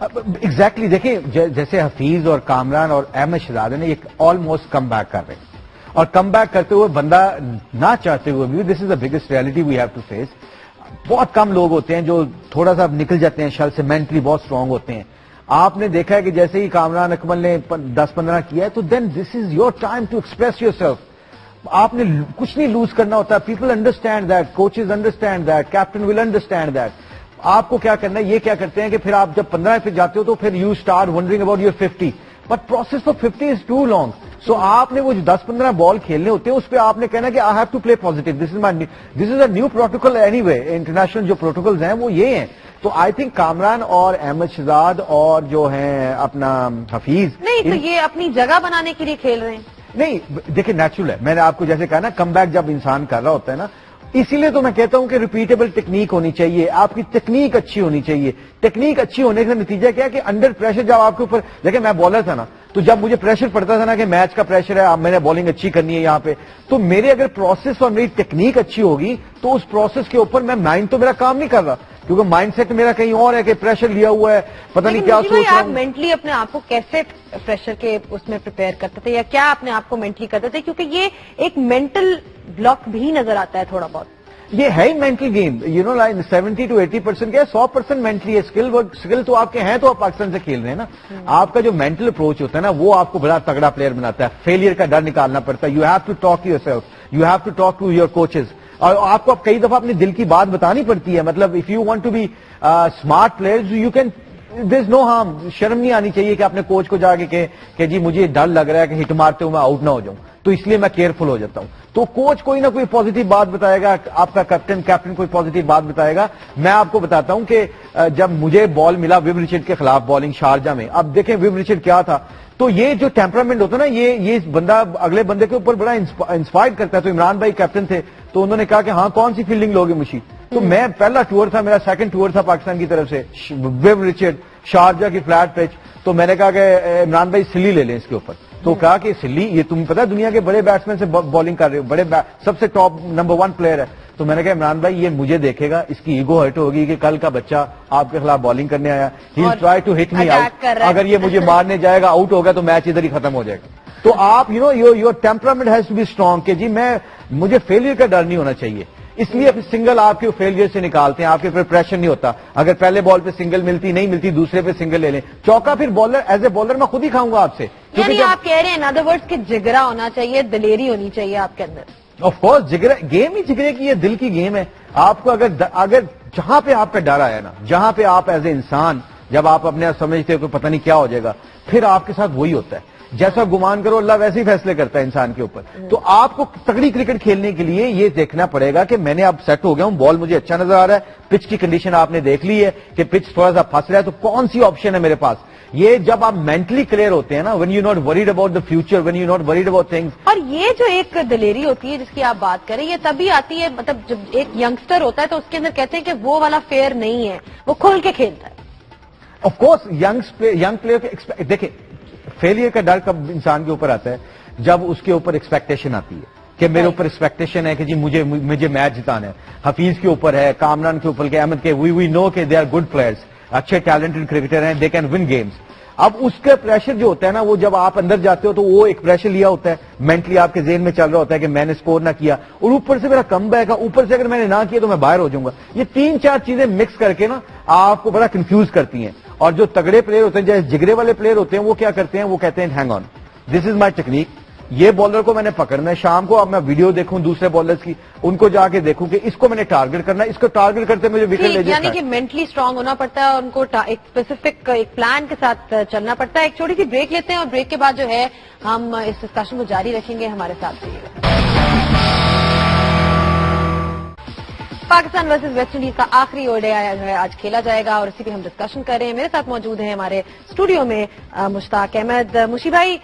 Exactly دیکھیں جیسے حفیظ اور کامران اور احمد شہزاد نے ایک آلموسٹ کم بیک کر رہے ہیں اور کم بیک کرتے ہوئے بندہ نہ چاہتے ہوئے بھی this is the biggest reality we have to face. بہت کم لوگ ہوتے ہیں جو تھوڑا سا نکل جاتے ہیں شل سے, مینٹلی بہت اسٹرانگ ہوتے ہیں. آپ نے دیکھا ہے کہ جیسے ہی کامران اکمل نے 10-15 کیا ہے تو then this is your time to express yourself. آپ نے کچھ نہیں لوز کرنا ہوتا. People understand that, coaches understand that, captain will understand that. آپ کو کیا کرنا ہے, یہ کیا کرتے ہیں کہ پھر آپ جب 15 پہ جاتے ہو تو پھر you start wondering about your 50, but process for 50 is too long. So آپ نے وہ جو 10-15 بال کھیلنے ہوتے ہیں اس پہ آپ نے کہنا کہ I have to play positive, this is a new protocol. Anyway international جو پروٹوکولز ہیں وہ یہ ہیں. تو آئی تھنک کامران اور احمد شہزاد اور جو ہیں اپنا حفیظ نہیں تو یہ اپنی جگہ بنانے کے لیے کھیل رہے ہیں. نہیں دیکھیں نیچرل ہے, میں نے آپ کو جیسے کہا نا کم بیک جب انسان کر رہا ہوتا ہے نا, اسی لیے تو میں کہتا ہوں کہ ریپیٹیبل ٹیکنیک ہونی چاہیے, آپ کی ٹیکنیک اچھی ہونی چاہیے. ٹیکنیک اچھی ہونے کا نتیجہ کیا ہے کہ انڈر پریشر جب آپ کے اوپر, دیکھیں میں بالر تھا نا, تو جب مجھے پریشر پڑتا تھا نا کہ میچ کا پریشر ہے, میں نے بالنگ اچھی کرنی ہے یہاں پہ, تو میرے اگر پروسیس اور میری ٹیکنیک اچھی ہوگی تو اس پروسیس کے اوپر میں مائنڈ تو میرا کام نہیں کر رہا, کیونکہ مائنڈ سیٹ میرا کہیں اور ہے کہ پریشر لیا ہوا ہے, پتہ نہیں کیا سوچ رہا آپ مینٹلی اپنے آپ کو کیسے پریشر کے اس میں پریپیئر کرتے تھے, یا کیا اپنے آپ کو مینٹلی کرتے تھے, کیونکہ یہ ایک مینٹل بلاک بھی نظر آتا ہے تھوڑا بہت. یہ ہے ہی مینٹل گیم, 70 to 80% کیا ہے, 100% مینٹلی ہے. اسکل تو آپ کے ہیں تو آپ پاکستان سے کھیل رہے ہیں نا. آپ کا جو مینٹل اپروچ ہوتا ہے نا وہ آپ کو بڑا تگڑا پلیئر بناتا ہے. فیلئر کا ڈر نکالنا پڑتا ہے. You have to talk to yourself, you have to talk to your coaches, اور آپ کو کئی دفعہ اپنے دل کی بات بتانی پڑتی ہے. مطلب if you want to be smart player you can, there is no harm. شرم نہیں آنی چاہیے کہ اپنے کوچ کو جا کے کہ جی مجھے ڈر لگ رہا ہے کہ ہٹ مارتے ہوں میں آؤٹ نہ ہو جاؤں, تو اس لیے میں کیئرفل ہو جاتا ہوں. تو کوچ کوئی نہ کوئی پازیٹیو بات بتائے گا, آپ کا کیپٹن کوئی پازیٹیو بات بتائے گا. میں آپ کو بتاتا ہوں کہ جب مجھے بال ملا ویو رچرڈ کے خلاف بالنگ شارجہ میں, اب دیکھیں ویو رچرڈ کیا تھا, تو یہ جو ٹیمپرامنٹ ہوتا ہے نا یہ بندہ اگلے بندے کے اوپر بڑا انسپائر کرتا ہے. تو عمران بھائی کیپٹن تھے تو انہوں نے کہا کہ ہاں کون سی فیلڈنگ لوگے مشید, تو میں پہلا ٹور تھا میرا, سیکنڈ ٹور تھا پاکستان کی طرف سے, ویو رچرڈ شارجہ کی فلیٹ پچ, تو میں نے کہا کہ عمران بھائی سلی لے لیں اس کے اوپر. تو کہا کہ سلی یہ تمہیں پتا دنیا کے بڑے بیٹسمین سے بالنگ کر رہے ہو, بڑے سب سے ٹاپ نمبر 1 پلیئر ہے. تو میں نے کہا عمران بھائی یہ مجھے دیکھے گا, اس کی ایگو ہرٹ ہوگی کہ کل کا بچہ آپ کے خلاف بالنگ کرنے آیا, he will try to hit me out, اگر یہ مجھے مارنے جائے گا آؤٹ ہوگا تو میچ ادھر ہی ختم ہو جائے گا. تو آپ your temperament has to be strong کہ جی مجھے فیلئر کا ڈر نہیں ہونا چاہیے. اس لیے سنگل آپ کے فیلئر سے نکالتے ہیں, آپ کے اوپر پریشر نہیں ہوتا. اگر پہلے بال پہ سنگل ملتی نہیں ملتی دوسرے پہ سنگل لے لیں, چوکا پھر بالر ایز اے بالر میں خود ہی کھاؤں گا آپ سے. یعنی آپ کہہ رہے ہیں ان ادر ورڈز کہ جگرا ہونا چاہیے, دلیری ہونی چاہیے آپ کے اندر. آف کورس جگرا, گیم ہی جگرے کی, یہ دل کی گیم ہے. آپ کو اگر جہاں پہ آپ کا ڈر آیا نا, جہاں پہ آپ ایز اے انسان جب آپ اپنے آپ سمجھتے ہو کہ پتہ نہیں کیا ہو جائے گا, پھر آپ کے ساتھ وہی ہوتا ہے. جیسا گمان کرو اللہ ویسے ہی فیصلے کرتا ہے انسان کے اوپر. تو آپ کو تگڑی کرکٹ کھیلنے کے لیے یہ دیکھنا پڑے گا کہ میں نے اب سیٹ ہو گیا ہوں, بال مجھے اچھا نظر آ رہا ہے, پچ کی کنڈیشن آپ نے دیکھ لی ہے کہ پچ تھوڑا سا پھنس رہا ہے, تو کون سی آپشن ہے میرے پاس. یہ جب آپ مینٹلی کلیئر ہوتے ہیں نا, when you not worried about the future, when you not worried about things. اور یہ جو ایک دلیری ہوتی ہے جس کی آپ بات کریں, یہ تبھی آتی ہے, مطلب جب ایک ینگسٹر ہوتا ہے تو اس کے اندر کہتے ہیں کہ وہ والا فیئر نہیں ہے, وہ کھل کے کھیلتا ہے. آف کورس ینگ پلیئر کے دیکھیں فیلئر کا ڈر کب انسان کے اوپر آتا ہے, جب اس کے اوپر ایکسپیکٹیشن آتی ہے کہ میرے اوپر ایکسپیکٹیشن ہے کہ جی مجھے میچ جتانا ہے. حفیظ کے اوپر ہے, کامران کے اوپر, احمد کے, وی نو کہ دے آر گڈ پلیئرز, اچھے ٹیلنٹڈ کرکٹر ہیں, دے کین ون گیمز. اب اس کا پریشر جو ہوتا ہے نا, وہ جب آپ اندر جاتے ہو تو وہ ایک پریشر لیا ہوتا ہے, مینٹلی آپ کے ذہن میں چل رہا ہوتا ہے کہ میں نے سکور نہ کیا, اور اوپر سے میرا کم بیک ہے, اوپر سے اگر میں نے نہ کیا تو میں باہر ہو جاؤں گا. یہ 3-4 چیزیں مکس کر کے نا آپ کو بڑا کنفیوز کرتی ہیں. اور جو تگڑے پلیئر ہوتے ہیں, جیسے جگرے والے پلیئر ہوتے ہیں, وہ کیا کرتے ہیں, وہ کہتے ہیں hang on, this is my technique, یہ بالر کو میں نے پکڑنا ہے. شام کو اب میں ویڈیو دیکھوں دوسرے بالرز کی, ان کو جا کے دیکھوں کہ اس کو میں نے ٹارگٹ کرنا ہے, اس کو ٹارگٹ کرتے مجھے وکٹ لے جانا. یعنی کہ مینٹلی اسٹرانگ ہونا پڑتا ہے, اور ان کو ایک اسپیسیفک ایک پلان کے ساتھ چلنا پڑتا ہے. ایک چھوٹی سی بریک لیتے ہیں, اور بریک کے بعد جو ہے ہم اس ڈسکشن کو جاری رکھیں گے. ہمارے ساتھ رہیے گا. پاکستان ورسز ویسٹ انڈیز کا آخری او ڈی آئی جو ہے آج کھیلا جائے گا, اور اسی پہ ہم ڈسکشن کر رہے ہیں. میرے ساتھ موجود ہیں ہمارے اسٹوڈیو میں مشتاق احمد. مشی بھائی,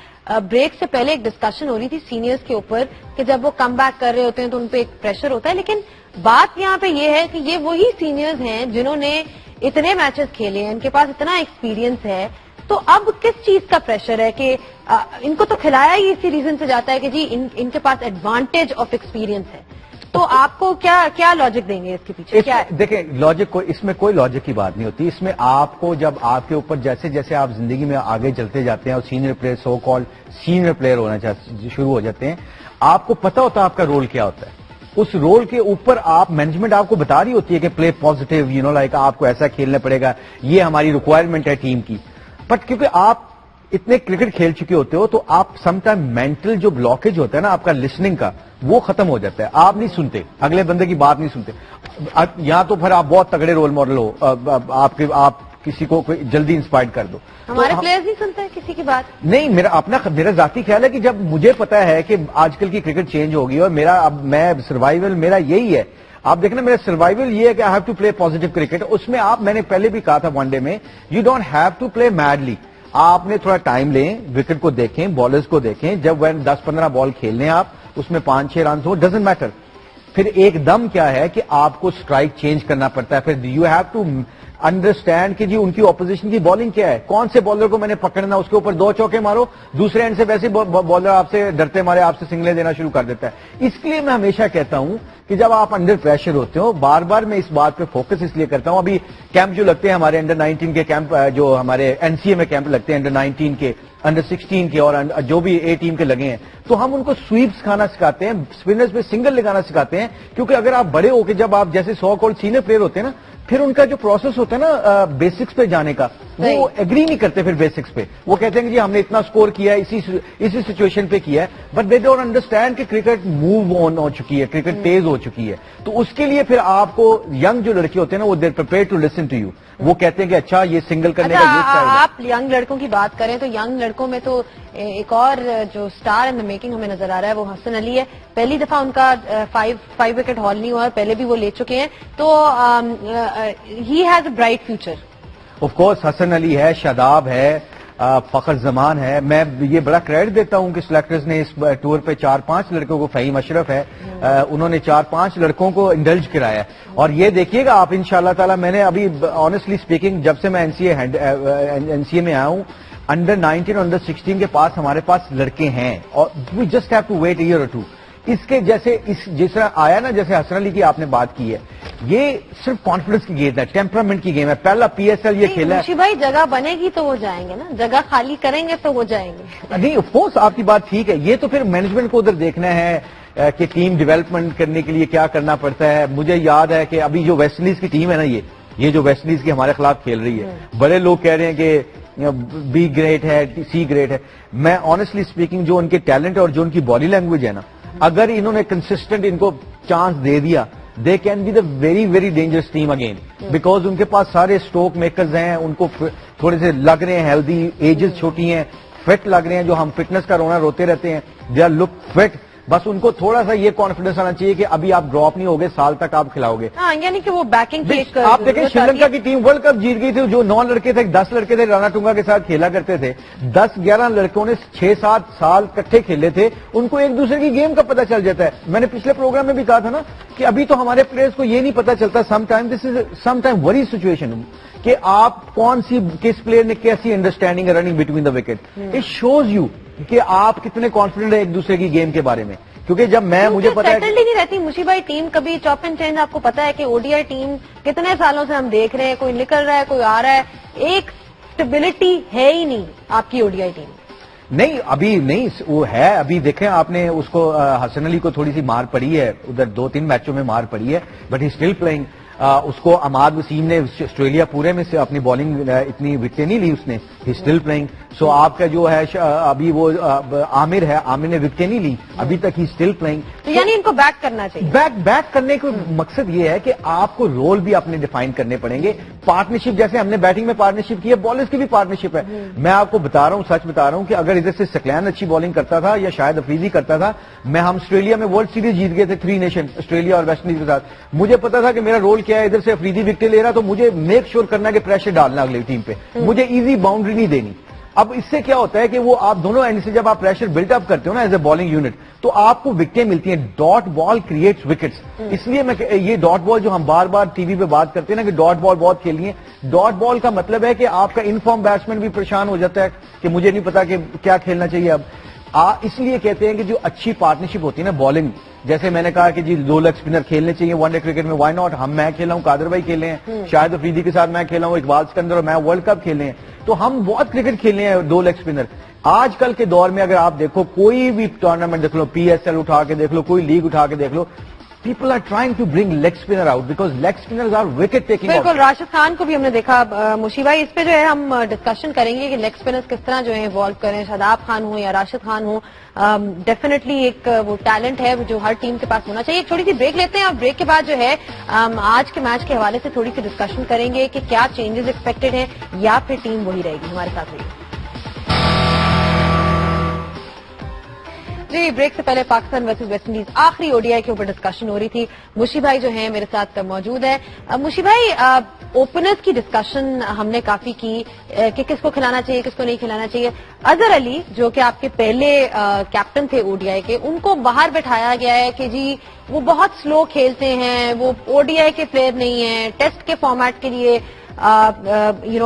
بریک سے پہلے ایک ڈسکشن ہو رہی تھی سینئرز کے اوپر کہ جب وہ کم بیک کر رہے ہوتے ہیں تو ان پہ ایک پریشر ہوتا ہے, لیکن بات یہاں پہ یہ ہے کہ یہ وہی سینئرز ہیں جنہوں نے اتنے میچز کھیلے ہیں, ان کے پاس اتنا ایکسپیرینس ہے, تو اب کس چیز کا پریشر ہے کہ ان کو تو کھلایا ہی اسی ریزن سے جاتا ہے کہ جی ان کے پاس ایڈوانٹیج آف ایکسپیرینس ہے, تو آپ کو کیا لاجک دیں گے اس کے پیچھے؟ کیا ہے؟ دیکھیں لاجک اس میں کوئی لاجک کی بات نہیں ہوتی. اس میں آپ کو جب آپ کے اوپر جیسے جیسے آپ زندگی میں آگے چلتے جاتے ہیں اور سینئر پلیئر سو کال سینئر پلیئر ہونا شروع ہو جاتے ہیں, آپ کو پتا ہوتا ہے آپ کا رول کیا ہوتا ہے. اس رول کے اوپر آپ مینجمنٹ آپ کو بتا رہی ہوتی ہے کہ پلے پازیٹیو لائک آپ کو ایسا کھیلنا پڑے گا, یہ ہماری ریکوائرمنٹ ہے ٹیم کی. بٹ کیونکہ آپ اتنے کرکٹ کھیل چکے ہوتے ہو تو آپ سم ٹائم مینٹل جو بلاکیج ہوتا ہے نا آپ کا لسننگ کا, وہ ختم ہو جاتا ہے. آپ نہیں سنتے, اگلے بندے کی بات نہیں سنتے. یا تو پھر آپ بہت تگڑے رول ماڈل ہو, آپ کسی کو جلدی انسپائر کر دو. ہمارے پلیئرز نہیں سنتے کسی کی بات. نہیں, میرا ذاتی خیال ہے کہ جب مجھے پتا ہے کہ آج کل کی کرکٹ چینج ہوگی اور میں سروائیول میرا یہی ہے. آپ دیکھنا میرا سروائیول یہ ہے کہ I have to play positive cricket. اس میں میں نے پہلے بھی کہا تھا ون ڈے میں, you don't have to play madly. آپ نے تھوڑا ٹائم لیں, وکٹ کو دیکھیں, بالرز کو دیکھیں. جب 10-15 بال کھیلنے آپ اس میں 5-6 رنز ہو, ڈزنٹ میٹر. پھر ایک دم کیا ہے کہ آپ کو اسٹرائک چینج کرنا پڑتا ہے. پھر یو ہیو ٹو انڈرسٹینڈ کہ جی ان کی اپوزیشن کی بالنگ کیا ہے, کون سے بالر کو میں نے پکڑنا, اس کے اوپر 2 چوکے مارو, دوسرے اینڈ سے ویسے بالر آپ سے ڈرتے مارے آپ سے سنگلیں دینا شروع کر دیتا ہے. اس لیے میں ہمیشہ کہتا ہوں کہ جب آپ انڈر پریشر ہوتے ہو, بار بار میں اس بات پہ فوکس اس لیے کرتا ہوں. ابھی کیمپ جو لگتے ہیں ہمارے انڈر 19 کے کیمپ, جو ہمارے NCA میں کیمپ لگتے ہیں انڈر 19 کے, انڈر 16 کے اور جو بھی A ٹیم کے لگے ہیں, تو ہم ان کو سویپس کھانا سکھاتے ہیں, اسپنرز پہ سنگل لگانا سکھاتے ہیں. کیونکہ اگر آپ بڑے ہو کے جب آپ جیسے 100 کال سینئر پلیئر ہوتے ہیں نا, پھر ان کا جو پروسیس ہوتا ہے نا بیسکس پہ جانے کا, وہ ایگری نہیں کرتے پھر بیسکس پہ. وہ کہتے ہیں کہ جی ہم نے اتنا سکور کیا ہے, اسی سچویشن پہ کیا ہے, بٹ دے ڈونٹ انڈرسٹینڈ کہ کرکٹ موو آن ہو چکی ہے, کرکٹ تیز ہو چکی ہے. تو اس کے لیے پھر آپ کو ینگ جو لڑکے ہوتے ہیں نا, وہ they're prepare to listen to you. وہ کہتے ہیں کہ اچھا یہ سنگل کرنے کا یہ اسٹائل ہے. آپ ینگ لڑکوں کی بات کریں تو ینگ لڑکوں میں تو ایک اور جو اسٹار ان دا میکنگ ہمیں نظر آ رہا ہے وہ حسن علی ہے. پہلی دفعہ ان کا 5 وکٹ ہال نہیں ہوا, پہلے بھی وہ لے چکے ہیں, تو he has a bright future. Of course Hasan Ali ہے, شاداب ہے, فخر زمان ہے. میں یہ بڑا کریڈٹ دیتا ہوں کہ سلیکٹرز نے اس ٹور پہ 4-5 لڑکوں کو, فہیم اشرف ہے, انہوں نے 4-5 لڑکوں کو انڈلج کرایا. اور یہ دیکھیے گا آپ انشاءاللہ تعالی, میں نے ابھی آنیسٹلی اسپیکنگ جب سے میں NCA میں آیا ہوں, انڈر 19 اور انڈر 16 کے پاس ہمارے پاس لڑکے ہیں, اور we just have to wait year اور 2. اس کے جیسے جس طرح آیا نا, جیسے حسن علی کی آپ نے بات کی ہے, یہ صرف کانفیڈنس کی گیم ہے, ٹیمپرامنٹ کی گیم ہے. پہلا PSL یہ کھیلا ہے. خوشی بھائی جگہ بنے گی تو وہ جائیں گے نا, جگہ خالی کریں گے تو وہ جائیں گے. نہیں, آف کورس آپ کی بات ٹھیک ہے. یہ تو پھر مینجمنٹ کو ادھر دیکھنا ہے کہ ٹیم ڈیولپمنٹ کرنے کے لیے کیا کرنا پڑتا ہے. مجھے یاد ہے کہ ابھی جو ویسٹ انڈیز کی ٹیم ہے نا, یہ جو ویسٹ انڈیز کی ہمارے خلاف کھیل رہی ہے, بڑے لوگ کہہ رہے ہیں کہ B گریڈ ہے, C گریڈ ہے. میں آنیسٹلی اسپیکنگ جو ان کے ٹیلنٹ اور جو ان کی باڈی لینگویج ہے نا, اگر انہوں نے کنسسٹنٹ ان کو چانس دے دیا, they can be the very very dangerous team again, because ان کے پاس سارے اسٹروک میکرز ہیں, ان کو تھوڑے سے لگ رہے ہیں ہیلدی, ایجز چھوٹی ہیں, فٹ لگ رہے ہیں. جو ہم فٹنس کا روتے رہتے ہیں, دے آر لک فٹ. بس ان کو تھوڑا سا یہ کانفیڈنس آنا چاہیے کہ ابھی آپ ڈراپ نہیں ہوگے, سال تک آپ کھلاؤ گے. یعنی کہ وہ بیکنگ. آپ دیکھیں شری لنکا کی ٹیم ورلڈ کپ جیت گئی تھی, جو 9 لڑکے تھے, 10 لڑکے تھے رانا ٹونگا کے ساتھ کھیلا کرتے تھے. 10-11 لڑکوں نے 6-7 سال کٹھے کھیلے تھے, ان کو ایک دوسرے کی گیم کا پتہ چل جاتا ہے. میں نے پچھلے پروگرام میں بھی کہا تھا نا کہ ابھی تو ہمارے پلیئرز کو یہ نہیں پتا چلتا, سم ٹائم وری سچویشن, کہ آپ کس پلیئر نے کیسی understanding running between the wicket. It shows you کہ آپ کتنے کانفیڈنٹ ہیں ایک دوسرے کی گیم کے بارے میں. کیونکہ جب مجھے پتا ہے نہیں رہتی مشی بھائی, ٹیم کبھی چاپ اینڈ چینج. آپ کو پتا ہے کہ ODI ٹیم کتنے سالوں سے ہم دیکھ رہے ہیں, کوئی نکل رہا ہے کوئی آ رہا ہے, ایک اسٹیبلٹی ہے ہی نہیں آپ کی ODI ٹیم. نہیں, ابھی نہیں وہ ہے. ابھی دیکھیں آپ نے اس کو, حسن علی کو تھوڑی سی مار پڑی ہے ادھر, 2-3 میچوں میں مار پڑی ہے, بٹ ہی اسٹل پلئنگ. اس کو عماد وسیم نے آسٹریلیا پورے میں سے اپنی بالنگ اتنی وکٹیں نہیں لی اس نے, ہی اسٹل پلئنگ. سو آپ کا جو ہے ابھی وہ عامر ہے, عامر نے وکٹیں نہیں لی ابھی تک, ہی اسٹل پلئنگ. یعنی ان کو بیک کرنا چاہیے. بیک کرنے کا مقصد یہ ہے کہ آپ کو رول بھی اپنے ڈیفائن کرنے پڑیں گے. پارٹنرشپ جیسے ہم نے بیٹنگ میں پارٹنرشپ کی ہے, بالرز کی بھی پارٹنرشپ ہے. میں آپ کو بتا رہا ہوں, سچ بتا رہا ہوں کہ اگر ادھر سے سکلین اچھی بالنگ کرتا تھا یا شاید افریدی کرتا تھا, ہم آسٹریلیا میں ورلڈ سیریز جیت گئے تھے 3 نیشن, آسٹریلیا اور ویسٹ انڈیز کے ساتھ. مجھے پتا تھا کہ میرا رول کیا ہے, ادھر سے افریدی وکٹیں لے رہا تو مجھے میک شور کرنا کہ پریشر ڈالنا اگلی ٹیم پہ, مجھے ایزی باؤنڈری نہیں دینی. اب اس سے کیا ہوتا ہے کہ وہ آپ دونوں اینڈ سے جب آپ پریشر بلٹ اپ کرتے ہو نا ایز اے بالنگ یونٹ, تو آپ کو وکٹیں ملتی ہیں. Dot ball creates wickets. اس لیے میں یہ ڈاٹ بال جو ہم بار بار ٹی وی پہ بات کرتے ہیں نا کہ ڈاٹ بال بہت کھیلنی ہے, ڈاٹ بال کا مطلب ہے کہ آپ کا انفارم بیٹسمین بھی پریشان ہو جاتا ہے کہ مجھے نہیں پتا کہ کیا کھیلنا چاہیے. اب اس لیے کہتے ہیں کہ جو اچھی پارٹنرشپ ہوتی ہے نا بالنگ جیسے میں نے کہا کہ جی 2 لیگ اسپنر کھیلنے چاہیے ون ڈے کرکٹ میں, وائی ناٹ. میں کھیلا ہوں, قادر بھائی کھیلے ہیں, شاہد افریدی کے ساتھ میں کھیلا ہوں, اقبال سکندر اور میں ورلڈ کپ کھیلے ہیں, تو ہم بہت کرکٹ کھیلے ہیں 2 لیگ اسپنر. آج کل کے دور میں اگر آپ دیکھو کوئی بھی ٹورنامنٹ دیکھ لو, پی ایس ایل اٹھا کے دیکھ لو, کوئی لیگ اٹھا کے دیکھ لو, people are trying to bring leg spinner out because leg spinners are wicket taking. بالکل, راشد خان کو بھی ہم نے دیکھا. مشی بھائی, اس پہ جو ہے ہم ڈسکشن کریں گے کہ لیگ اسپنرز کس طرح جو ہے ایوالو کریں, شاداب خان ہوں یا راشد خان ہوں. ڈیفینیٹلی ایک وہ ٹیلنٹ ہے جو ہر ٹیم کے پاس ہونا چاہیے. ایک چھوٹی سی بریک لیتے ہیں, اور بریک کے بعد جو ہے آج کے میچ کے حوالے سے تھوڑی سی ڈسکشن کریں گے کہ کیا چینجز ایکسپیکٹڈ ہیں یا پھر ٹیم وہی رہے گی. ہمارے ساتھ رہیے. جی, بریک سے پہلے پاکستان ورسز ویسٹ انڈیز آخری اوڈی آئی کے اوپر ڈسکشن ہو رہی تھی. مشی بھائی جو ہیں میرے ساتھ موجود ہیں. مشی بھائی, اوپنرز کی ڈسکشن ہم نے کافی کی کہ کس کو کھلانا چاہیے, کس کو نہیں کھلانا چاہیے. اظہر علی جو کہ آپ کے پہلے کیپٹن تھے او ڈی آئی کے, ان کو باہر بٹھایا گیا ہے کہ جی وہ بہت سلو کھیلتے ہیں, وہ او ڈی آئی کے پلیئر نہیں ہیں, ٹیسٹ کے فارمیٹ کے لیے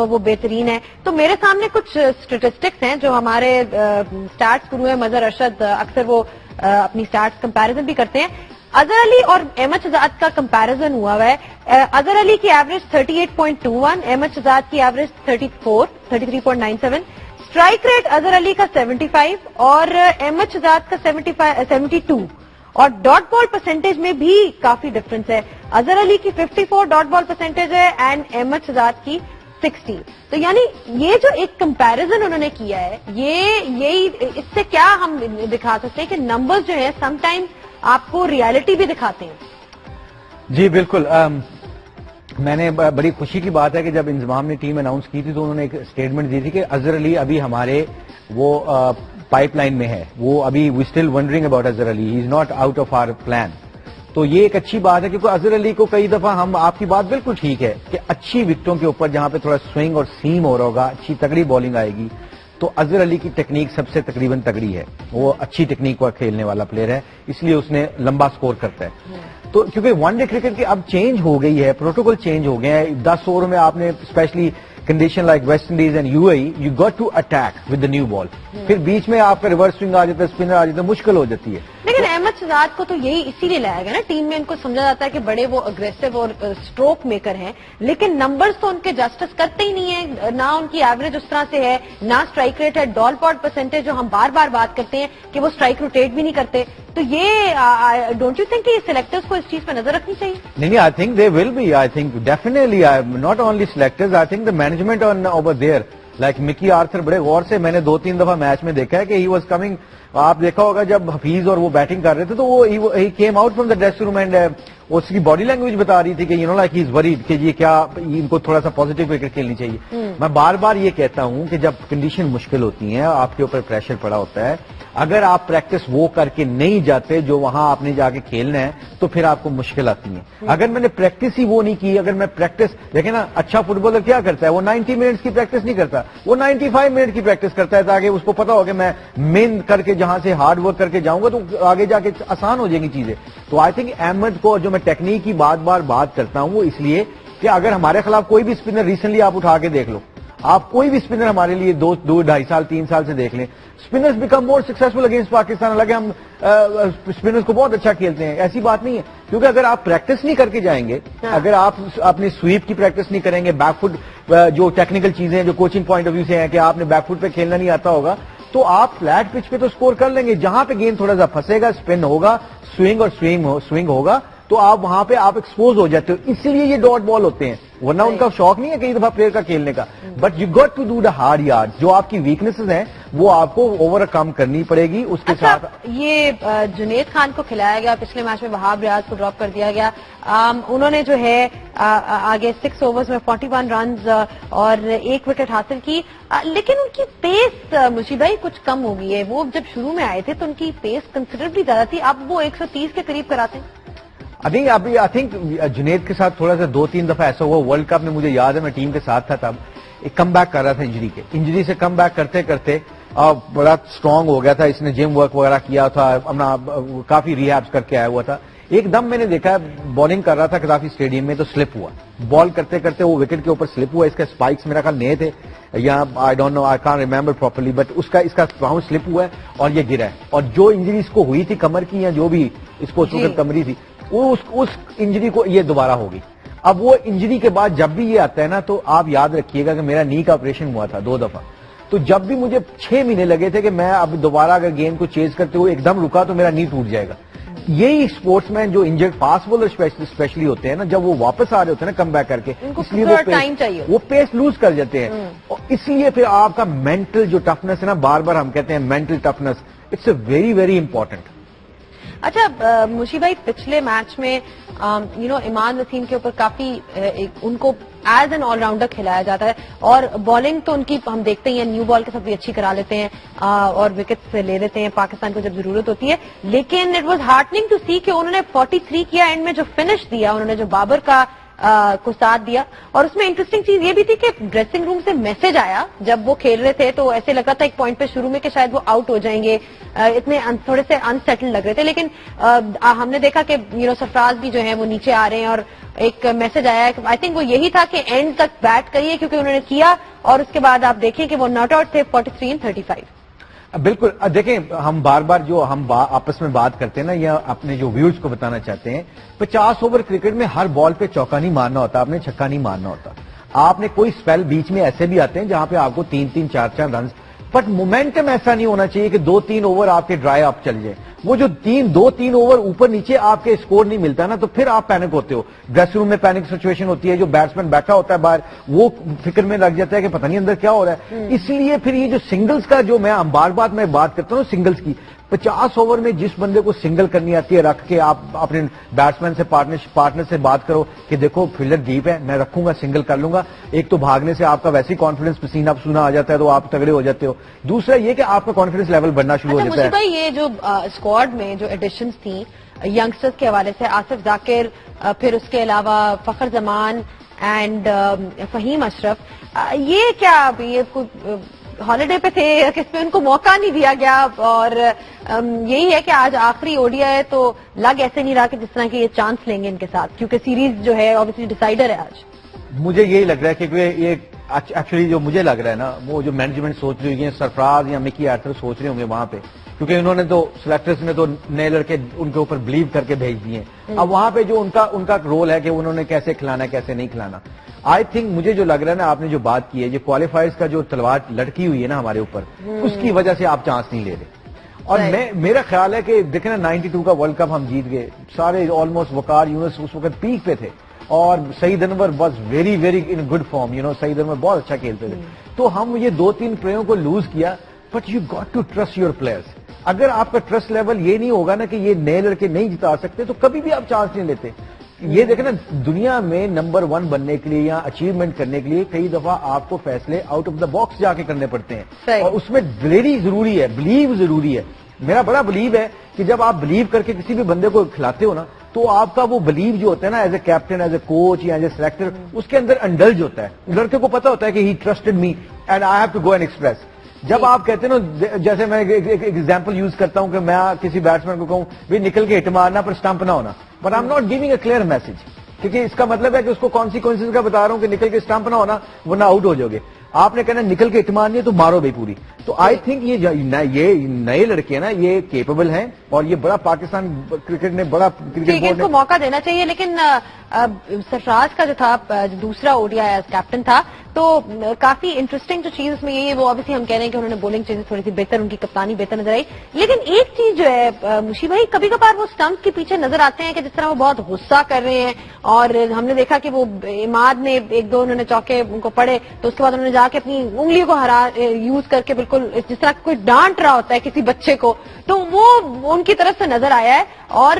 وہ بہترین ہے. تو میرے سامنے کچھ اسٹیٹسٹکس ہیں جو ہمارے اسٹارٹس گرو ہیں مظہر ارشد, اکثر وہ اپنی اسٹارٹس کمپیریزن بھی کرتے ہیں. اظہر علی اور احمد شہزاد کا کمپیریزن ہوا ہے. اظہر علی کی ایوریج 38.21, احمد شہزاد کی average 33.97, strike rate Azhar Ali کا 75 اور احمد شہزاد کا 72, اور ڈاٹ بال پرسنٹیج میں بھی کافی ڈفرنس ہے. اظہر علی کی 54 ڈاٹ بال پرسنٹیج ہے اینڈ احمد شہزاد کی 60. تو یعنی یہ جو ایک کمپیریزن انہوں نے کیا ہے, یہی اس سے کیا ہم دکھا سکتے ہیں کہ نمبرز جو ہیں سم ٹائمز آپ کو ریالٹی بھی دکھاتے ہیں. جی بالکل, میں نے بڑی خوشی کی بات ہے کہ جب انضمام نے ٹیم اناؤنس کی تھی تو انہوں نے ایک اسٹیٹمنٹ دی تھی کہ اظہر علی ابھی ہمارے وہ پائپ لائن میں ہے, وہ ابھی we still wondering about Azhar Ali, he is not out of our plan. تو یہ ایک اچھی بات ہے کیونکہ اظہر علی کو کئی دفعہ ہم, آپ کی بات بالکل ٹھیک ہے کہ اچھی وکٹوں کے اوپر جہاں پہ تھوڑا سوئنگ اور سیم ہو رہا ہوگا, اچھی تگڑی بالنگ آئے گی, تو اظہر علی کی ٹیکنیک سب سے تقریباً تگڑی ہے. وہ اچھی ٹیکنیک کا کھیلنے والا پلیئر ہے, اس لیے اس نے لمبا سکور کرتا ہے. تو کیونکہ ون ڈے کرکٹ کی اب چینج ہو گئی ہے, پروٹوکول چینج ہو گئے ہیں. 10 اووروں میں آپ نے specially condition like West Indies and U A E, you got to attack with the new ball. پھر بیچ میں آپ کا ریورس سوئنگ آ جاتا ہے, اسپنر آ جاتا ہے, مشکل ہو جاتی ہے. لیکن احمد شہزاد کو تو یہی اسی لیے لایا گیا نا ٹیم میں, ان کو سمجھا جاتا ہے کہ بڑے وہ اگریسو اور اسٹروک میکر ہیں, لیکن نمبرز تو ان کے جسٹس کرتے ہی نہیں ہیں. نہ ان کی ایوریج اس طرح سے ہے, نہ اسٹرائک ریٹ ہے, ڈال پاٹ پرسنٹیج جو ہم بار بار بات کرتے ہیں کہ وہ اسٹرائک روٹیٹ بھی نہیں کرتے. تو یہ ڈونٹ یو تھنک کہ سلیکٹرز کو اس چیز پہ نظر رکھنی چاہیے؟ نہیں, I think they will be, I think definitely, not only selectors, I think the management over there like Mickey Arthur بڑے غور سے, میں نے 2-3 دفعہ میچ میں دیکھا ہے کہ ہی واز کمنگ. آپ دیکھا ہوگا جب حفیظ اور وہ بیٹنگ کر رہے تھے تو وہ he came out from the dressing room and اس کی باڈی لینگویج بتا رہی تھی کہ you know like he is worried کہ یہ کیا ان کو تھوڑا سا پازیٹیو کرکٹ کھیلنی چاہیے. میں بار بار یہ کہتا ہوں کہ جب کنڈیشن مشکل ہوتی ہیں, آپ کے اوپر پریشر پڑا ہوتا ہے, اگر آپ پریکٹس وہ کر کے نہیں جاتے جو وہاں آپ نے جا کے کھیلنا ہے تو پھر آپ کو مشکل آتی ہیں. اگر میں نے پریکٹس ہی وہ نہیں کی, اگر میں پریکٹس دیکھیں نا, اچھا فٹ بالر کیا کرتا ہے, وہ 90 منٹس کی پریکٹس نہیں کرتا, وہ 95 منٹ کی پریکٹس کرتا ہے تاکہ اس کو پتا ہو کہ میں محنت کر کے جہاں سے ہارڈ ورک کر کے جاؤں گا تو آگے جا کے آسان ہو جائیں گی چیزیں. تو آئی تھنک احمد کو جو میں ٹیکنیک کی بات کرتا ہوں وہ اس لیے کہ اگر ہمارے خلاف کوئی بھی اسپنر ریسنٹلی آپ اٹھا کے دیکھ لو, آپ کوئی بھی اسپنر ہمارے لیے 2-2.5 سال 3 سال سے دیکھ لیں, spinners become more successful against Pakistan. حالانکہ ہم اسپنرز کو بہت اچھا کھیلتے ہیں, ایسی بات نہیں ہے, کیونکہ اگر آپ پریکٹس نہیں کر کے جائیں گے, اگر آپ اپنی سویپ کی پریکٹس نہیں کریں گے, بیک فٹ جو ٹیکنیکل چیزیں جو کوچنگ پوائنٹ آف ویو سے ہیں کہ آپ نے بیک فٹ پہ کھیلنا نہیں آتا ہوگا, تو آپ فلیٹ پچ پہ تو اسکور کر لیں گے. جہاں پہ گیند تھوڑا سا پھنسے گا, اسپن ہوگا, سوئنگ ہوگا, تو آپ وہاں پہ آپ ایکسپوز ہو جاتے ہو. اسی لیے یہ ڈاٹ بال ہوتے ہیں, ورنہ ان کا شوق نہیں ہے کئی دفعہ پلیئر کا کھیلنے کا. But you got to do the hard yard, جو آپ کی ویکنیسز ہیں وہ آپ کو اوور کم کرنی پڑے گی. اس کے ساتھ یہ جنید خان کو کھلایا گیا, پچھلے میچ میں وہاب ریاض کو ڈراپ کر دیا گیا, انہوں نے جو ہے آگے 6 اوورز میں 41 رنز اور 1 وکٹ حاصل کی, لیکن ان کی پیس مشی بھائی کچھ کم ہو گئی ہے. وہ جب شروع میں آئے تھے تو ان کی پیس کنسیڈربلی زیادہ تھی, اب وہ 130 کے قریب کراتے ہیں. آئی تھنک جنید کے ساتھ تھوڑا سا 2-3 دفعہ ایسا ہوا ورلڈ کپ میں, مجھے یاد ہے میں ٹیم کے ساتھ تھا تب, ایک کم بیک کر رہا تھا انجری سے کم بیک کرتے کرتے بڑا اسٹرانگ ہو گیا تھا, اس نے جم ورک وغیرہ کیا تھا, اپنا کافی ریہیبس کر کے آیا ہوا تھا. ایک دم میں نے دیکھا بالنگ کر رہا تھا قذافی اسٹیڈیم میں تو سلپ ہوا, بال کرتے کرتے وہ وکٹ کے اوپر سلپ ہوا. اس کے اسپائکس میرا خیال نئے تھے یا I don't know, I can't remember properly, but اس کا پاؤں سلپ ہوا ہے اور یہ گرا ہے. اور جو انجری اس کو ہوئی تھی کمر کی یا جو بھی اس کو چونکہ کمری تھی وہ اس انجری کو یہ دوبارہ ہوگی. اب وہ انجری کے بعد جب بھی یہ آتا ہے نا تو آپ یاد رکھیے گا کہ میرا نی کا آپریشن ہوا تھا 2 دفعہ, تو جب بھی مجھے 6 مہینے لگے تھے کہ میں اب دوبارہ اگر گیند کو چیز کرتے ہوئے ایک دم رکا تو میرا نی ٹوٹ جائے گا. یہی اسپورٹس مین جو انجرڈ فاسٹ بولر اسپیشلی ہوتے ہیں نا, جب وہ واپس آ رہے ہوتے ہیں نا کم بیک کر کے, اس لیے وہ پیس لوز کر جاتے ہیں. اور اس لیے پھر آپ کا مینٹل جو ٹفنس ہے نا, بار بار ہم کہتے ہیں mental toughness, it's a very very important. اچھا مشی بھائی, پچھلے میچ میں عماد وسیم کے اوپر کافی ان کو ایز این آل راؤنڈر کھلایا جاتا ہے, اور بالنگ تو ان کی ہم دیکھتے ہیں نیو بال کے ساتھ بھی اچھی کرا لیتے ہیں اور وکٹس لے لیتے ہیں پاکستان کو جب ضرورت ہوتی ہے. لیکن اٹ واز ہارٹننگ ٹو سی کہ انہوں نے 43 کیا اینڈ میں, جو فنش دیا انہوں نے, جو بابر کا کو ساتھ دیا. اور اس میں انٹرسٹنگ چیز یہ بھی تھی کہ ڈریسنگ روم سے میسج آیا جب وہ کھیل رہے تھے تو ایسے لگ رہا تھا ایک پوائنٹ پہ شروع میں کہ شاید وہ آؤٹ ہو جائیں گے, اتنے تھوڑے سے انسیٹل لگ رہے تھے. لیکن ہم نے دیکھا کہ سرفراز بھی جو ہیں وہ نیچے آ رہے ہیں, اور ایک میسج آیا ہے, آئی تھنک وہ یہی تھا کہ اینڈ تک بیٹ کریے, کیونکہ انہوں نے کیا, اور اس کے بعد آپ دیکھیں کہ وہ ناٹ آؤٹ تھے 43-35. بالکل. دیکھیں ہم بار بار جو ہم آپس میں بات کرتے ہیں نا, یا اپنے جو ویورز کو بتانا چاہتے ہیں, 50 اوور کرکٹ میں ہر بال پہ چوکا نہیں مارنا ہوتا, آپ نے چھکا نہیں مارنا ہوتا. آپ نے کوئی اسپیل بیچ میں ایسے بھی آتے ہیں جہاں پہ آپ کو 3-3 4-4 رنز, بٹ مومنٹم ایسا نہیں ہونا چاہیے کہ 2-3 اوور آپ کے ڈرائی آپ چل جائیں. وہ جو 2-3 اوور اوپر نیچے آپ کے اسکور نہیں ملتا نا, تو پھر آپ پینک ہوتے ہو. ڈریسنگ روم میں پینک سچویشن ہوتی ہے, جو بیٹسمین بیٹھا ہوتا ہے باہر وہ فکر میں لگ جاتا ہے کہ پتہ نہیں اندر کیا ہو رہا ہے. اس لیے پھر یہ جو سنگلز کا جو میں بار بار میں بات کرتا ہوں سنگلز کی, 50 اوور میں جس بندے کو سنگل کرنی آتی ہے رکھ کے آپ اپنے بیٹسمین سے پارٹنر سے بات کرو کہ دیکھو فیلڈر ڈیپ ہے, میں رکھوں گا, سنگل کر لوں گا. ایک تو بھاگنے سے آپ کا ویسے ہی کانفیڈنس پسینہ پسینہ آ جاتا ہے تو آپ تگڑے ہو جاتے ہو. دوسرا یہ کہ آپ کا کانفیڈنس لیول بڑھنا شروع ہو جاتا ہے. بھائی یہ جو اسکواڈ میں جو ایڈیشنز تھیں ینگسٹرز کے حوالے سے, آصف ذاکر, پھر اس کے علاوہ فخر زمان اینڈ فہیم اشرف, یہ کیا یہ ہالیڈے پہ تھے, کس پہ ان کو موقع نہیں دیا گیا؟ اور یہی ہے کہ آج آخری اوڈیا ہے تو لگ ایسے نہیں رہا کہ جس طرح کہ یہ چانس لیں گے ان کے ساتھ, کیونکہ سیریز جو ہے آبویسلی ڈیسائیڈر ہے آج. مجھے یہی لگ رہا ہے کہ یہ ایکچولی جو مجھے لگ رہا ہے نا, وہ جو مینجمنٹ سوچ رہی ہوگی, سرفراز یا مکی آرتھر سوچ رہے ہوں گے وہاں پہ, کیونکہ انہوں نے تو سلیکٹرز نے تو نئے لڑکے ان کے اوپر بلیو کر کے بھیج دیے. اب وہاں پہ جو ان کا رول ہے کہ انہوں نے کیسے کھلانا ہے کیسے نہیں کھلانا. آئی تھنک مجھے جو لگ رہا ہے نا, آپ نے جو بات کی ہے, جو کوالیفائرز کا جو تلوار لڑکی ہوئی ہے نا ہمارے اوپر, اس کی وجہ سے آپ چانس نہیں لے رہے. اور میرا خیال ہے کہ دیکھیں نا 92 کا ورلڈ کپ ہم جیت گئے سارے, آلموسٹ وقار یونس اس وقت پیک پہ تھے, اور Saeed Anwar was very very in good form, Saeed Anwar بہت اچھا کھیلتے تھے. تو ہم یہ 2-3 پلیئروں کو لوز کیا, but you got to trust your players. اگر آپ کا ٹرسٹ لیول یہ نہیں ہوگا نا کہ یہ نئے لڑکے نہیں جتا سکتے, تو کبھی بھی آپ چانس نہیں لیتے. یہ دیکھیں نا, دنیا میں نمبر 1 بننے کے لیے یا اچیومنٹ کرنے کے لیے کئی دفعہ آپ کو فیصلے آؤٹ آف دا باکس جا کے کرنے پڑتے ہیں, اور اس میں دلیری ضروری ہے, بلیو ضروری ہے. میرا بڑا بلیو ہے کہ جب آپ بلیو کر کے کسی بھی بندے کو کھلاتے ہو نا, تو آپ کا وہ بلیو جو ہوتا ہے نا as a captain, as a coach یا ایز اے سلیکٹر, اس کے اندر انڈلج ہوتا ہے. لڑکے کو پتا ہوتا ہے کہ he trusted me and I have to go and express. جب آپ کہتے ہیں نا, جیسے میں ایک ایگزامپل یوز کرتا ہوں کہ میں کسی بیٹسمین کو کہوں بھی نکل کے ہٹ مارنا پر اسٹمپ نہ ہونا, but I am not giving a clear message, کیونکہ اس کا مطلب ہے کہ اس کو کانسیکوینسز کا بتا رہا ہوں کہ نکل کے اسٹمپ نہ ہونا ورنہ آؤٹ ہو جاؤ گے. آپ نے کہنا نکل کے ہٹ مارنی ہے تو مارو بھائی پوری. تو آئی تھنک یہ نئے لڑکے نا یہ کیپیبل ہیں, اور یہ بڑا پاکستان کرکٹ نے بڑا کرکٹ بورڈ کو موقع دینا چاہیے. لیکن سرفراز کا جو تھا دوسرا اوڈیا ایز کیپٹن تھا, تو کافی انٹرسٹنگ جو چیز اس میں یہی ہے, وہ obviously ہم کہہ رہے ہیں کہ انہوں نے بولنگ چیزیں تھوڑی سی بہتر, ان کی کپتانی بہتر نظر آئی. لیکن ایک چیز جو ہے مشی بھائی, کبھی کبھار وہ اسٹمپ کے پیچھے نظر آتے ہیں کہ جس طرح وہ بہت غصہ کر رہے ہیں, اور ہم نے دیکھا کہ وہ عماد نے 1-2 انہوں نے چوکے ان کو پڑے, تو اس کے بعد انہوں نے جا کے اپنی انگلیوں کو یوز کر کے بالکل جس طرح کوئی ڈانٹ رہا ہوتا ہے کسی بچے کو, تو وہ ان کی طرف سے نظر آیا ہے, اور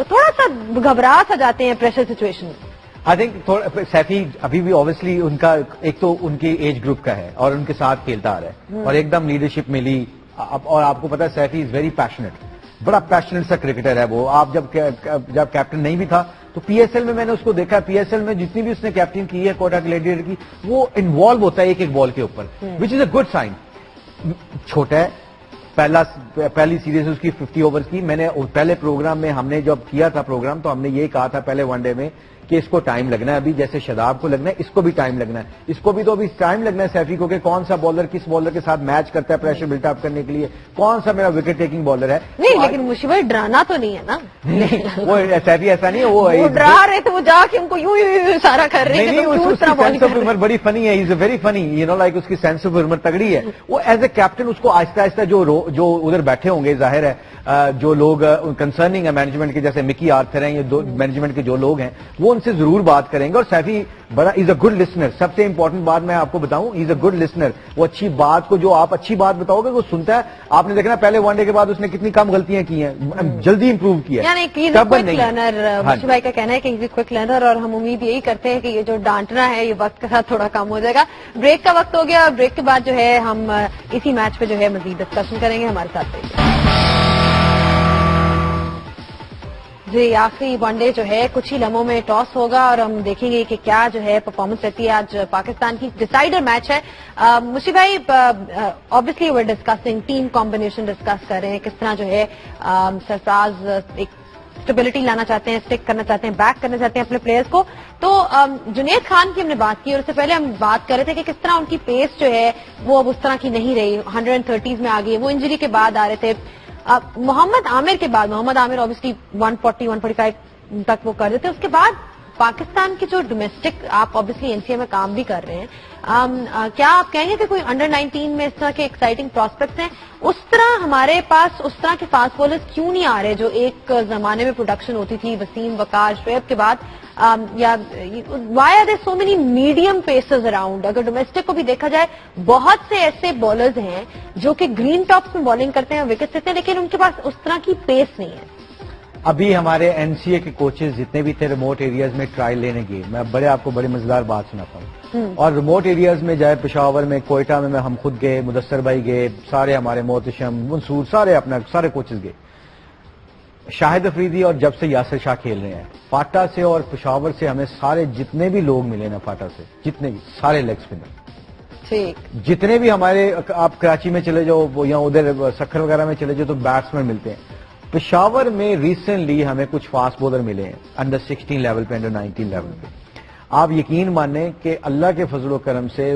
تھوڑا سا گھبرا سا جاتے ہیں پریشر سچویشن میں. آئی تھنک سیفی ابھی بھی اوبیسلی ان کا ایک تو ان کی ایج گروپ کا ہے اور ان کے ساتھ کھیلتا آ رہا ہے, اور ایک دم لیڈرشپ ملی. اور آپ کو پتا ہے سیفی از ویری پیشنیٹ, بڑا پیشنیٹ سا کرکٹر ہے وہ. آپ جب کیپٹن نہیں بھی تھا تو پی ایس ایل میں نے اس کو دیکھا, پی ایس ایل میں جتنی بھی اس نے کیپٹن کی ہے کوٹا گلیڈیٹر کی, وہ انوالو ہوتا ہے ایک بال کے اوپر, وچ از اے گڈ سائن. چھوٹا ہے, پہلی سیریز اس کی 50 اوورز کی. میں نے پہلے پروگرام میں ہم نے جب کیا تھا پروگرام تو ہم نے یہ کہا تھا پہلے ون ڈے میں کہ اس کو ٹائم لگنا ہے ابھی، جیسے شاداب کو لگنا ہے اس کو بھی ٹائم لگنا ہے، اس کو بھی تو ابھی ٹائم لگنا ہے سیفی کو کہ کون سا بالر کس بالر کے ساتھ میچ کرتا ہے پریشر بلٹ اپ کرنے کے لیے، کون سا میرا وکٹ ٹیکنگ بالر ہے. نہیں لیکن مشی بھائی ڈرانا تو نہیں ہے نا. نہیں وہ سیفی ایسا نہیں ہے، وہ ڈرا رہے تھے، وہ جا کے ان کو یوں اشارہ کر رہے ہیں. سینس آف ہیومر بڑی فنی ہے، is a very funny, you know like اس کی سینس آف ہیومر تگڑی ہے. وہ ایز اے کیپٹن اس کو آہستہ آہستہ جو ادھر بیٹھے ہوں گے ظاہر ہے جو لوگ کنسرننگ ہے مینجمنٹ کے، جیسے مکی آرتھر ہیں، یہ مینجمنٹ کے جو لوگ ہیں وہ ان سے ضرور بات کریں گے. اور سیفی بڑا از اے گڈ لسنر، سب سے امپورٹنٹ بات میں آپ کو بتاؤں، از اے گڈ لسنر. وہ اچھی بات کو جو آپ اچھی بات بتاؤ گے وہ سنتا ہے. آپ نے دیکھنا پہلے ون ڈے کے بعد اس نے کتنی کم غلطیاں کی ہیں، جلدی امپروو کیا. یعنی مشی بھائی کا کہنا ہے کہ کوئک لرنر، اور ہم امید یہی کرتے ہیں کہ یہ جو ڈانٹنا ہے یہ وقت کے ساتھ تھوڑا کم ہو جائے گا. بریک کا وقت ہو گیا، اور بریک کے بعد جو ہے ہم اسی میچ پہ جو ہے مزید ڈسکشن کریں گے. ہمارے ساتھ رہیے. جی آخری ون ڈے جو ہے کچھ ہی لمحوں میں ٹاس ہوگا اور ہم دیکھیں گے کہ کیا جو ہے پرفارمنس رہتی ہے. آج پاکستان کی ڈیسائیڈر میچ ہے. مشی بھائی آبویسلی وہ ڈسکسنگ ٹیم کمبینیشن ڈسکس کر رہے ہیں، کس طرح جو ہے سرفراز ایک اسٹیبلٹی لانا چاہتے ہیں، اسٹک کرنا چاہتے ہیں، بیک کرنا چاہتے ہیں اپنے پلیئرز کو. تو جنید خان کی ہم نے بات کی، اور اس سے پہلے ہم بات کر رہے تھے کہ کس طرح ان کی پیس جو ہے وہ اب اس طرح کی نہیں رہی، 130s میں آ گئی. وہ انجری کے بعد آ رہے تھے. محمد عامر کے بعد، محمد عامر اوبیسلی 140 145 تک وہ کر دیتے. اس کے بعد پاکستان کی جو ڈومیسٹک، آپ اوبیسلی این سی اے میں کام بھی کر رہے ہیں، کیا آپ کہیں گے کہ کوئی انڈر 19 میں اس طرح کے ایکسائٹنگ پراسپیکٹس ہیں؟ اس طرح ہمارے پاس اس طرح کے فاسٹ بولرز کیوں نہیں آ رہے جو ایک زمانے میں پروڈکشن ہوتی تھی وسیم، وقار، شعیب کے بعد؟ یا why are there so many medium pacers around? اگر ڈومیسٹک کو بھی دیکھا جائے بہت سے ایسے بالرز ہیں جو کہ گرین ٹاپس میں بالنگ کرتے ہیں، وکٹ لیتے ہیں، لیکن ان کے پاس اس طرح کی پیس نہیں ہے. ابھی ہمارے این سی اے کے کوچز جتنے بھی تھے ریموٹ ایریاز میں ٹرائل لینے گئے. میں آپ کو بڑی مزیدار بات سناتا ہوں. اور ریموٹ ایریاز میں جائے پشاور میں، کوئٹہ میں ہم خود گئے، مدثر بھائی گئے، سارے ہمارے محتشم، منصور، سارے کوچز گئے. شاہد افریدی اور جب سے یاسر شاہ کھیل رہے ہیں، فاٹا سے اور پشاور سے ہمیں سارے جتنے بھی لوگ ملے نا فاٹا سے، جتنے بھی سارے لیگ اسپنر، جتنے بھی ہمارے، آپ کراچی میں چلے جاؤ یا ادھر سکھر وغیرہ میں چلے جاؤ تو بیٹسمین ملتے ہیں. پشاور میں ریسنٹلی ہمیں کچھ فاسٹ بولر ملے ہیں انڈر 16 لیول پہ، انڈر 19 لیول پہ. آپ یقین مانیں کہ اللہ کے فضل و کرم سے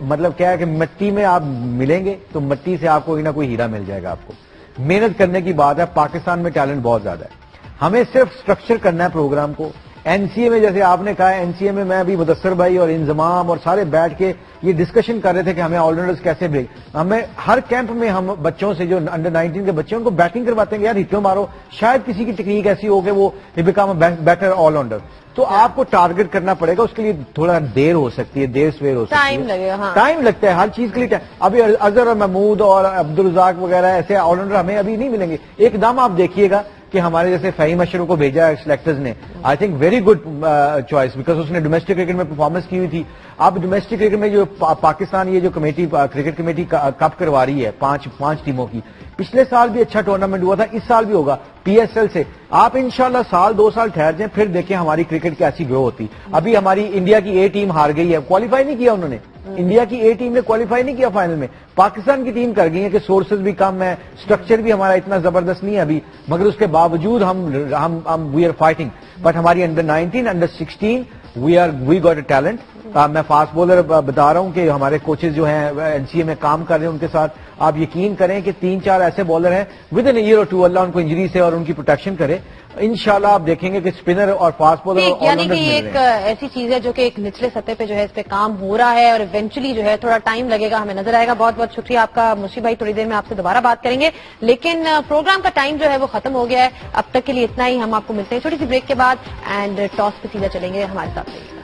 مطلب کیا ہے کہ مٹی میں آپ ملیں گے تو مٹی سے آپ کو کوئی نہ کوئی ہیرا مل جائے گا. آپ کو محنت کرنے کی بات ہے. پاکستان میں ٹیلنٹ بہت زیادہ ہے، ہمیں صرف اسٹرکچر کرنا ہے پروگرام کو. این سی اے میں جیسے آپ نے کہا، این سی اے میں میں ابھی مدثر بھائی اور انضمام اور سارے بیٹھ کے یہ ڈسکشن کر رہے تھے کہ ہمیں آل راؤنڈرز کیسے بریک. ہمیں ہر کیمپ میں ہم بچوں سے جو انڈر 19 کے بچے ہیں ان کو بیٹنگ کرواتے ہیں، یار ہٹوں مارو، شاید کسی کی ٹیکنیک ایسی ہو کہ وہ بیکم بیٹر آل راؤنڈر. تو آپ کو ٹارگٹ کرنا پڑے گا. اس کے لیے تھوڑا دیر ہو سکتی ہے، دیر سویر ہو سکتی ہے، ٹائم لگتا ہے ہر چیز کے لیے. ابھی اظہر اور محمود اور عبدالرزاق وغیرہ ایسے آل راؤنڈر ہمیں ابھی نہیں ملیں گے. ایک دم آپ دیکھیے گا کہ ہمارے جیسے فہیم اشرف کو بھیجا ہے سلیکٹرز نے، I think very good choice, because اس نے ڈومیسٹک کرکٹ میں پرفارمنس کی ہوئی تھی. اب ڈومیسٹک کرکٹ میں جو پاکستان یہ جو کمیٹی کرکٹ کمیٹی کپ کروا رہی ہے پانچ ٹیموں کی، پچھلے سال بھی اچھا ٹورنامنٹ ہوا تھا، اس سال بھی ہوگا پی ایس ایل سے. آپ انشاءاللہ سال 2 سال ٹھہر جائیں پھر دیکھیں ہماری کرکٹ کی ایسی گرو ہوتی. ابھی ہماری انڈیا کی اے ٹیم ہار گئی ہے، کوالیفائی نہیں کیا انہوں نے. انڈیا کی اے ٹیم نے کوالیفائی نہیں کیا فائنل میں. پاکستان کی ٹیم کر گئی ہے کہ سورسز بھی کم ہے، اسٹرکچر بھی ہمارا اتنا زبردست نہیں ہے ابھی، مگر اس کے باوجود ہم وی آر فائٹنگ. بٹ ہماری under 19 under 16 we got a talent. میں فاسٹ بولر بتا رہا ہوں کہ ہمارے کوچز جو ہیں این سی اے میں کام کر رہے ہیں، ان کے ساتھ آپ یقین کریں کہ 3-4 ایسے بالر ہیں ود ان ایئر اور 2 اللہ ان کو انجری سے اور ان کی پروٹیکشن کرے. انشاءاللہ آپ دیکھیں گے کہ اسپنر اور فاسٹ بالر یعنی کہ یہ ایک ایسی چیز ہے جو کہ ایک نچلے سطح پہ جو ہے اس پہ کام ہو رہا ہے، اور ایونچولی جو ہے تھوڑا ٹائم لگے گا، ہمیں نظر آئے گا. بہت بہت شکریہ آپ کا مشی بھائی. تھوڑی دیر میں آپ سے دوبارہ بات کریں گے، لیکن پروگرام کا ٹائم جو ہے وہ ختم ہو گیا ہے. اب تک کے لیے اتنا ہی. ہم آپ کو ملتے ہیں چھوٹی سی بریک کے بعد، اینڈ ٹاس پہ سیدھا چلیں گے. ہمارے ساتھ رہیے.